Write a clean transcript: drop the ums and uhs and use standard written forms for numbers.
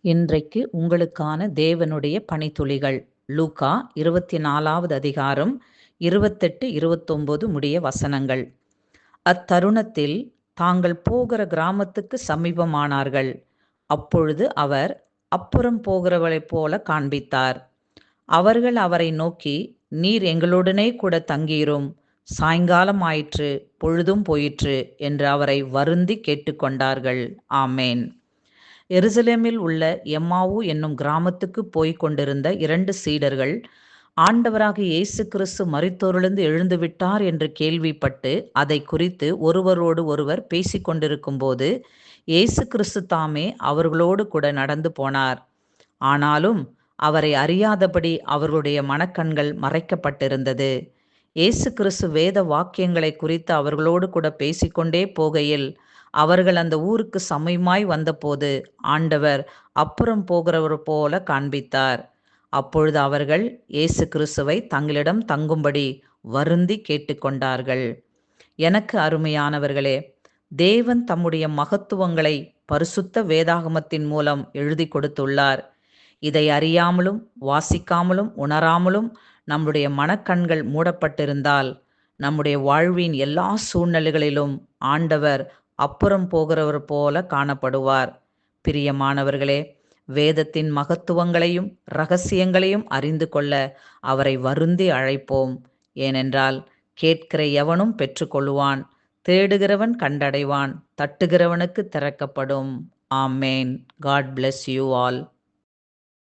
இன்றைக்கு உங்களுக்கான தேவனுடைய பணித்துளிகள். லூக்கா 24வது அதிகாரம் 28, 29 முடிய வசனங்கள். அத்தருணத்தில் தாங்கள் போகிற கிராமத்துக்கு சமீபமானார்கள். அப்பொழுது அவர் அப்புறம் போகிறவளைப் போல காண்பித்தார். அவர்கள் அவரை நோக்கி, நீர் எங்களுடனே கூட தங்கியிரும், சாயங்காலம் ஆயிற்று, பொழுதும் போயிற்று என்று அவரை வருந்தி கேட்டுக்கொண்டார்கள். ஆமேன். எருசலேமில் உள்ள எம்மாவு என்னும் கிராமத்துக்கு போய்க் கொண்டிருந்த 2 சீடர்கள் ஆண்டவராகிய இயேசு கிறிஸ்து மரித்தோரிலிருந்து எழுந்துவிட்டார் என்று கேள்விப்பட்டு அதை குறித்து ஒருவரோடு ஒருவர் பேசிக்கொண்டிருக்கும்போது இயேசு கிறிஸ்து தாமே அவர்களோடு கூட நடந்து போனார். ஆனாலும் அவரை அறியாதபடி அவர்களுடைய மனக்கண்கள் மறைக்கப்பட்டிருந்தது. இயேசு கிறிஸ்து வேத வாக்கியங்களை குறித்து அவர்களோடு கூட பேசிக்கொண்டே போகையில் அவர்கள் அந்த ஊருக்கு சமயமாய் வந்தபோது ஆண்டவர் அப்புறம் போகிறவர் போல காண்பித்தார். அப்பொழுது அவர்கள் இயேசு கிறிஸ்துவை தங்களிடம் தங்கும்படி வருந்தி கேட்டுக்கொண்டார்கள். எனக்கு அருமையானவர்களே, தேவன் தம்முடைய மகத்துவங்களை பரிசுத்த வேதாகமத்தின் மூலம் எழுதி கொடுத்துள்ளார். இதை அறியாமலும் வாசிக்காமலும் உணராமலும் நம்முடைய மனக்கண்கள் மூடப்பட்டிருந்தால் நம்முடைய வாழ்வின் எல்லா சூழ்நிலைகளிலும் ஆண்டவர் அப்புறம் போகிறவர் போல காணப்படுவார். பிரியமானவர்களே, வேதத்தின் மகத்துவங்களையும் இரகசியங்களையும் அறிந்து கொள்ள அவரை வருந்தி அழைப்போம். ஏனென்றால் கேட்கிற எவனும் பெற்றுக்கொள்வான், தேடுகிறவன் கண்டடைவான், தட்டுகிறவனுக்கு திறக்கப்படும். ஆமேன். God bless you all.